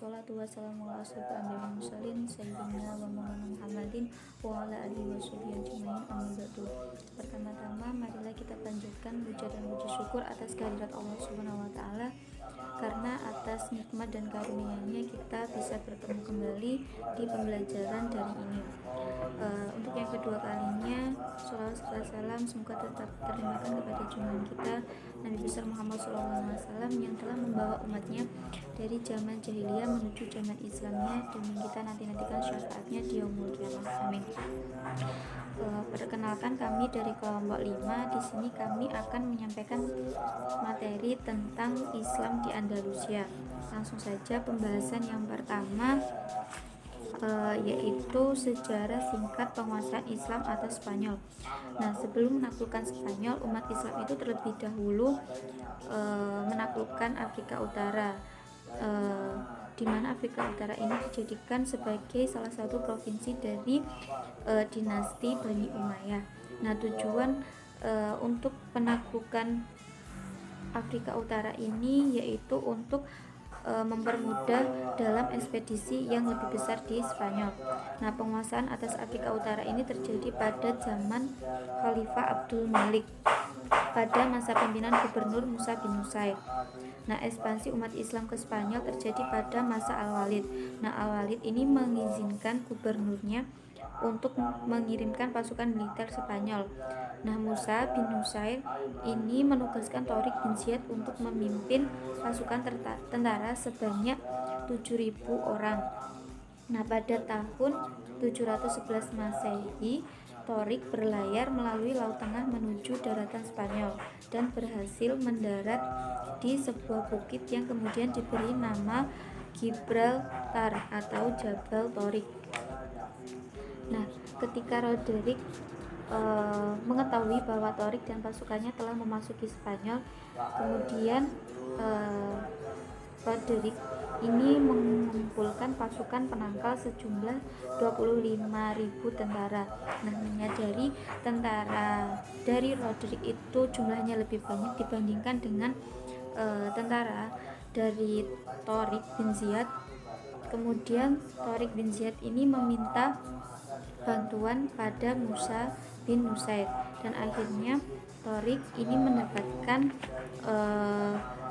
wassalatu wassalamu ala asyrofil anbiya'i wal mursalin sayyidina wa maulana Muhammadin wa ala alihi washabihi ajmain. Amma ba'du. Pertama-tama marilah kita panjatkan puja dan puji syukur atas kehadirat Allah Subhanahu wa taala, karena atas nikmat dan karunia-Nya kita bisa bertemu kembali di pembelajaran dari ini. Untuk yang kedua kalinya, sholawat serta salam semoga tetap terlimpahkan kepada junjungan kita Nabi besar Muhammad SAW yang telah membawa umatnya dari zaman jahiliyah menuju zaman Islamnya, demi kita nanti-nantikan syafaatnya di yaumul qiyamah. Amin. Perkenalkan, kami dari kelompok 5. Di sini kami akan menyampaikan materi tentang Islam di Andalusia. Langsung saja pembahasan yang pertama, yaitu sejarah singkat penguasaan Islam atas Spanyol. Nah, sebelum menaklukkan Spanyol, umat Islam itu terlebih dahulu menaklukkan Afrika Utara, di mana Afrika Utara ini dijadikan sebagai salah satu provinsi dari dinasti Bani Umayyah. Nah, tujuan untuk penaklukan Afrika Utara ini yaitu untuk mempermudah dalam ekspedisi yang lebih besar di Spanyol. Nah, penguasaan atas Afrika Utara ini terjadi pada zaman Khalifah Abdul Malik pada masa pimpinan Gubernur Musa bin Nusair. Nah, ekspansi umat Islam ke Spanyol terjadi pada masa Al-Walid. Nah, Al-Walid ini mengizinkan gubernurnya untuk mengirimkan pasukan militer Spanyol. Nah, Musa bin Nusair ini menugaskan Tariq bin Ziyad untuk memimpin pasukan tentara sebanyak 7.000 orang. Nah, pada tahun 711 Masehi, Tariq berlayar melalui Laut Tengah menuju daratan Spanyol dan berhasil mendarat di sebuah bukit yang kemudian diberi nama Gibraltar atau Jabal Tariq. Nah, ketika Roderick mengetahui bahwa Tariq dan pasukannya telah memasuki Spanyol, kemudian Roderick ini mengumpulkan pasukan penangkal sejumlah 25.000 tentara. Nah, menyadari tentara dari Roderick itu jumlahnya lebih banyak dibandingkan dengan tentara dari Tariq bin Ziyad, kemudian Tariq bin Ziyad ini meminta bantuan pada Musa bin Nusair, dan akhirnya Tariq ini mendapatkan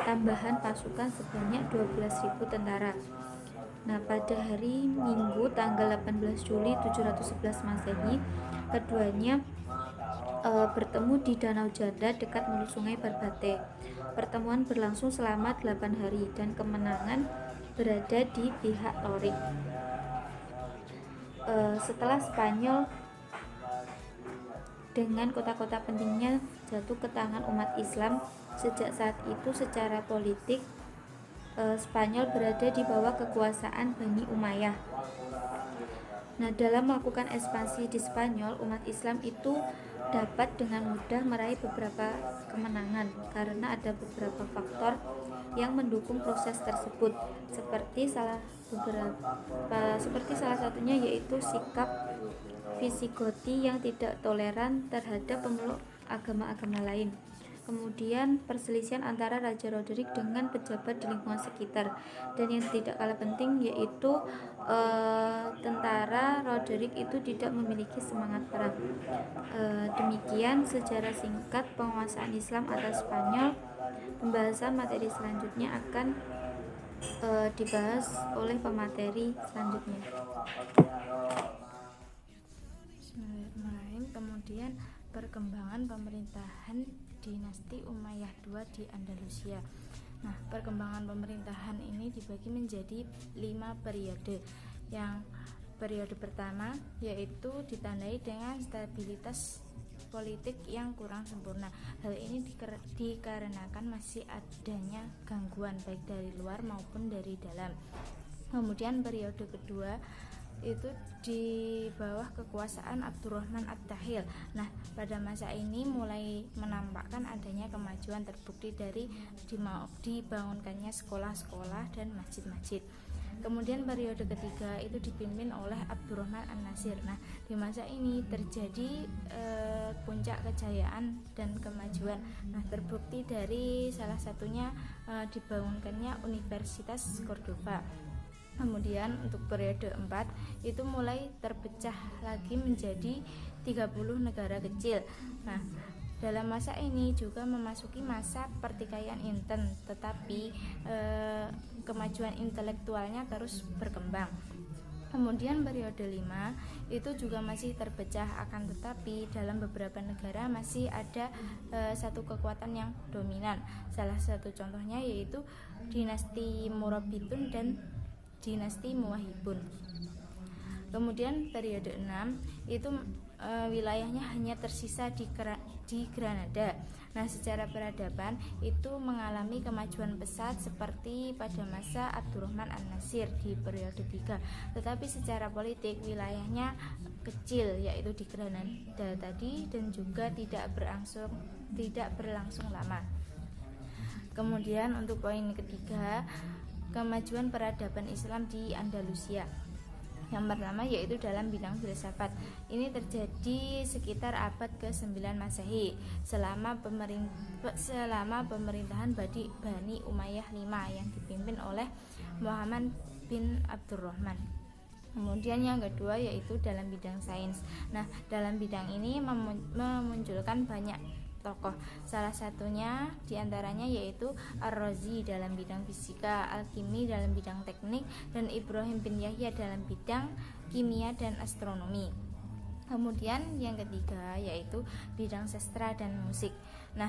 tambahan pasukan sebanyak 12.000 tentara. Nah, pada hari Minggu tanggal 18 Juli 711 Masehi, keduanya bertemu di Danau Janda dekat mulut sungai Barbate. Pertemuan berlangsung selama 8 hari dan kemenangan berada di pihak Tariq. Setelah Spanyol dengan kota-kota pentingnya jatuh ke tangan umat Islam, sejak saat itu secara politik Spanyol berada di bawah kekuasaan Bani Umayyah. Nah, dalam melakukan ekspansi di Spanyol, umat Islam itu dapat dengan mudah meraih beberapa kemenangan karena ada beberapa faktor yang mendukung proses tersebut, seperti salah satunya yaitu sikap Visigoti yang tidak toleran terhadap pemeluk agama-agama lain. Kemudian perselisihan antara Raja Roderick dengan pejabat di lingkungan sekitar, dan yang tidak kalah penting yaitu tentara Roderick itu tidak memiliki semangat perang. Demikian sejarah singkat penguasaan Islam atas Spanyol. Pembahasan materi selanjutnya akan dibahas oleh pemateri selanjutnya. Bismillahirrahmanirrahim. Kemudian perkembangan pemerintahan dinasti Umayyah II di Andalusia. Nah, perkembangan pemerintahan ini dibagi menjadi 5 periode. Yang periode pertama yaitu ditandai dengan stabilitas politik yang kurang sempurna. Hal ini dikarenakan masih adanya gangguan baik dari luar maupun dari dalam. Kemudian periode kedua itu di bawah kekuasaan Abdurrahman At-Tahil. Nah, pada masa ini mulai menampakkan adanya kemajuan terbukti dari dibangunkannya sekolah-sekolah dan masjid-masjid. Kemudian periode ketiga itu dipimpin oleh Abdurrahman An-Nasir. Nah, di masa ini terjadi puncak kejayaan dan kemajuan. Nah, terbukti dari salah satunya dibangunkannya Universitas Cordova. Kemudian untuk periode 4 itu mulai terpecah lagi menjadi 30 negara kecil. Nah, dalam masa ini juga memasuki masa pertikaian intern, tetapi kemajuan intelektualnya terus berkembang. Kemudian periode 5 itu juga masih terpecah, akan tetapi dalam beberapa negara masih ada satu kekuatan yang dominan. Salah satu contohnya yaitu dinasti Murabitun dan dinasti Muwahhibun. Kemudian periode 6 itu wilayahnya hanya tersisa di Granada. Nah, secara peradaban itu mengalami kemajuan pesat seperti pada masa Abdurrahman An-Nasir di periode 3. Tetapi secara politik wilayahnya kecil, yaitu di Granada tadi, dan juga tidak berlangsung lama. Kemudian untuk poin ketiga, kemajuan peradaban Islam di Andalusia. Yang pertama yaitu dalam bidang filsafat. Ini terjadi sekitar abad ke-9 Masehi selama pemerintahan Bani Umayyah V yang dipimpin oleh Muhammad bin Abdurrahman. Kemudian yang kedua yaitu dalam bidang sains. Nah, dalam bidang ini memunculkan banyak tokoh. Salah satunya diantaranya yaitu Ar-Razi dalam bidang fisika, Al-Kimi dalam bidang teknik, dan Ibrahim bin Yahya dalam bidang kimia dan astronomi. Kemudian yang ketiga yaitu bidang sastra dan musik. Nah,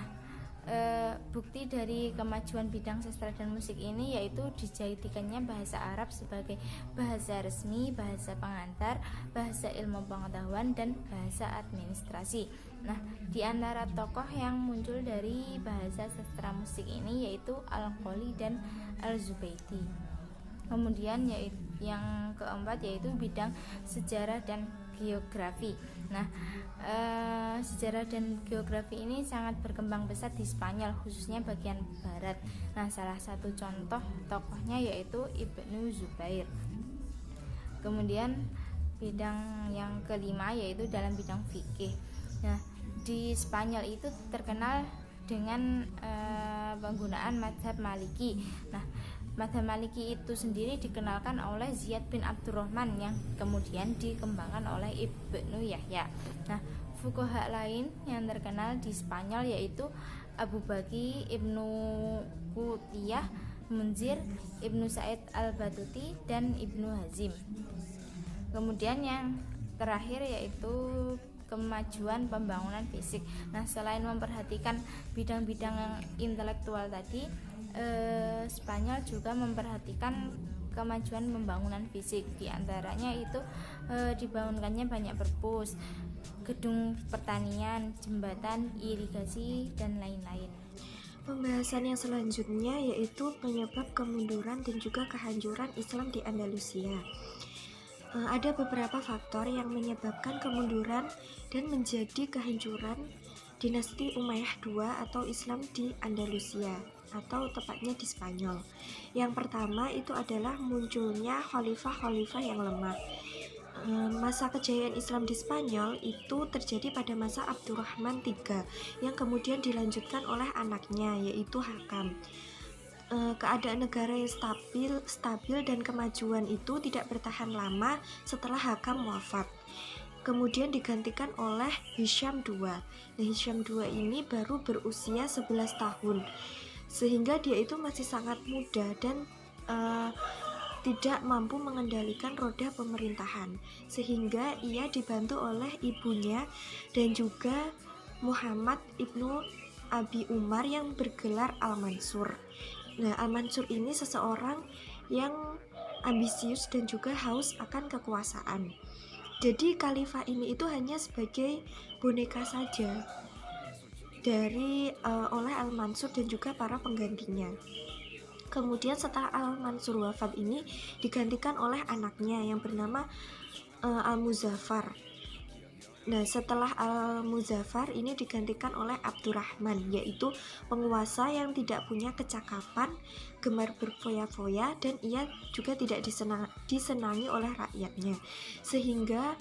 bukti dari kemajuan bidang sastra dan musik ini yaitu dijadikannya bahasa Arab sebagai bahasa resmi, bahasa pengantar, bahasa ilmu pengetahuan, dan bahasa administrasi. Nah, di antara tokoh yang muncul dari bahasa sastra musik ini yaitu Al-Qoli dan Al-Zubaydi. Kemudian yang keempat yaitu bidang sejarah dan geografi. Nah, sejarah dan geografi ini sangat berkembang pesat di Spanyol, khususnya bagian barat. Nah, salah satu contoh tokohnya yaitu Ibnu Zubair. Kemudian bidang yang kelima yaitu dalam bidang fikih. Nah, di Spanyol itu terkenal dengan penggunaan mazhab Maliki. Nah, mazhab Maliki itu sendiri dikenalkan oleh Ziyad bin Abdurrahman yang kemudian dikembangkan oleh Ibnu Yahya. Nah, fuqaha lain yang terkenal di Spanyol yaitu Abu Baki, Ibnu Qutiyah, Munzir, Ibnu Sa'id Al-Batuti, dan Ibnu Hazim. Kemudian yang terakhir yaitu kemajuan pembangunan fisik. Nah, selain memperhatikan bidang-bidang yang intelektual tadi, Spanyol juga memperhatikan kemajuan pembangunan fisik. Di antaranya itu dibangunkannya banyak perpus, gedung pertanian, jembatan, irigasi, dan lain-lain. Pembahasan yang selanjutnya yaitu penyebab kemunduran dan juga kehancuran Islam di Andalusia. Ada beberapa faktor yang menyebabkan kemunduran dan menjadi kehancuran dinasti Umayyah II atau Islam di Andalusia, atau tepatnya di Spanyol. Yang pertama itu adalah munculnya khalifah-khalifah yang lemah. Masa kejayaan Islam di Spanyol itu terjadi pada masa Abdurrahman III yang kemudian dilanjutkan oleh anaknya yaitu Hakam. Keadaan negara yang stabil dan kemajuan itu tidak bertahan lama setelah Hakam wafat. Kemudian digantikan oleh Hisham II. Nah, Hisham II ini baru berusia 11 tahun, sehingga dia itu masih sangat muda dan tidak mampu mengendalikan roda pemerintahan, sehingga ia dibantu oleh ibunya dan juga Muhammad ibnu Abi Umar yang bergelar Al-Mansur. Nah, Al-Mansur ini seseorang yang ambisius dan juga haus akan kekuasaan. Jadi khalifah ini itu hanya sebagai boneka saja oleh Al-Mansur dan juga para penggantinya. Kemudian setelah Al-Mansur wafat ini digantikan oleh anaknya yang bernama Al-Muzaffar. Nah, setelah Al-Muzaffar ini digantikan oleh Abdurrahman, yaitu penguasa yang tidak punya kecakapan, gemar berfoya-foya, dan ia juga tidak disenangi oleh rakyatnya, sehingga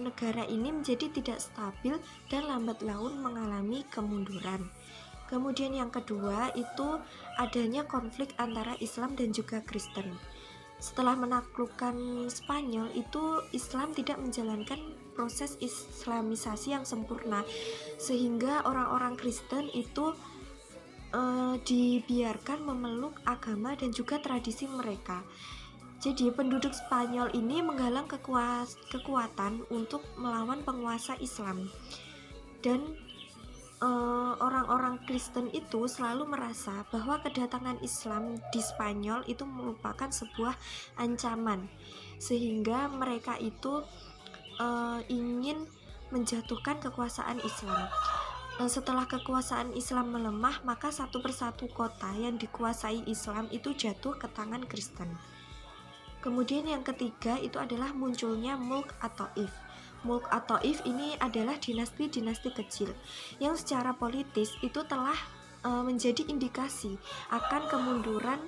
negara ini menjadi tidak stabil dan lambat laun mengalami kemunduran. Kemudian yang kedua itu adanya konflik antara Islam dan juga Kristen. setelah menaklukkan Spanyol itu Islam tidak menjalankan proses islamisasi yang sempurna, sehingga orang-orang Kristen itu dibiarkan memeluk agama dan juga tradisi mereka. Jadi penduduk Spanyol ini menggalang kekuatan untuk melawan penguasa Islam, dan orang-orang Kristen itu selalu merasa bahwa kedatangan Islam di Spanyol itu merupakan sebuah ancaman, sehingga mereka itu ingin menjatuhkan kekuasaan Islam. Setelah kekuasaan Islam melemah, maka satu persatu kota yang dikuasai Islam itu jatuh ke tangan Kristen. Kemudian yang ketiga itu adalah munculnya Mulk at-Taif. Mulk at-Taif ini adalah dinasti-dinasti kecil yang secara politis itu telah menjadi indikasi akan kemunduran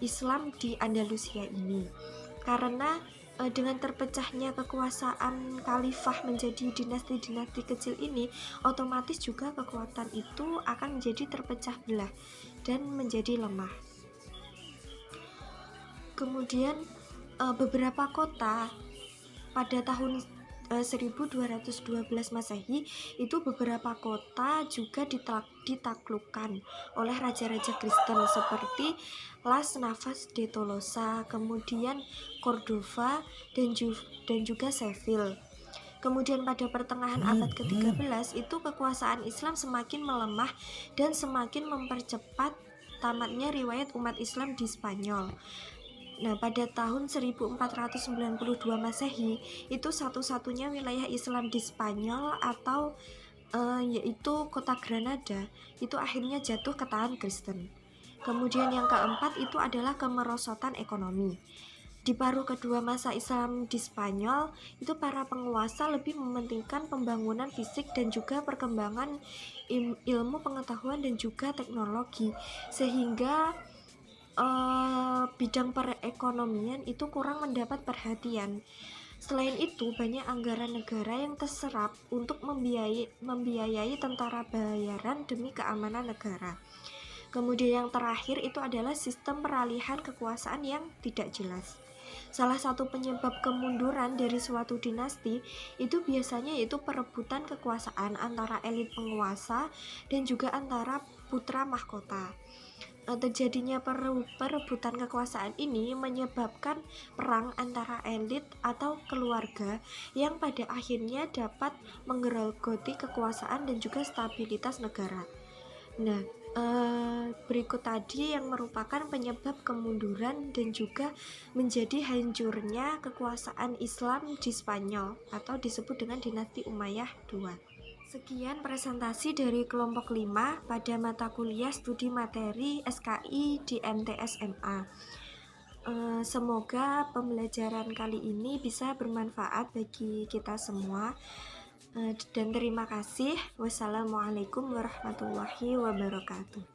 Islam di Andalusia ini. Karena dengan terpecahnya kekuasaan khalifah menjadi dinasti-dinasti kecil ini, otomatis juga kekuatan itu akan menjadi terpecah belah dan menjadi lemah. Kemudian beberapa kota pada tahun 1212 Masehi itu beberapa kota juga ditaklukkan oleh raja-raja Kristen seperti Las Navas de Tolosa, kemudian Cordova dan juga Seville. Kemudian pada pertengahan abad ke-13 itu kekuasaan Islam semakin melemah dan semakin mempercepat tamatnya riwayat umat Islam di Spanyol. Nah, pada tahun 1492 Masehi itu satu-satunya wilayah Islam di Spanyol atau yaitu kota Granada itu akhirnya jatuh ke tangan Kristen. Kemudian yang keempat itu adalah kemerosotan ekonomi. Di paruh kedua masa Islam di Spanyol itu para penguasa lebih mementingkan pembangunan fisik dan juga perkembangan ilmu pengetahuan dan juga teknologi, sehingga bidang perekonomian itu kurang mendapat perhatian. Selain itu, banyak anggaran negara yang terserap untuk membiayai tentara bayaran demi keamanan negara. Kemudian yang terakhir itu adalah sistem peralihan kekuasaan yang tidak jelas. Salah satu penyebab kemunduran dari suatu dinasti itu biasanya yaitu perebutan kekuasaan antara elit penguasa dan juga antara putra mahkota. Terjadinya perebutan kekuasaan ini menyebabkan perang antara elit atau keluarga yang pada akhirnya dapat menggerogoti kekuasaan dan juga stabilitas negara. Nah, berikut tadi yang merupakan penyebab kemunduran dan juga menjadi hancurnya kekuasaan Islam di Spanyol atau disebut dengan dinasti Umayyah II. Sekian presentasi dari kelompok 5 pada mata kuliah studi materi SKI di MTS MA. Semoga pembelajaran kali ini bisa bermanfaat bagi kita semua. Dan terima kasih. Wassalamualaikum warahmatullahi wabarakatuh.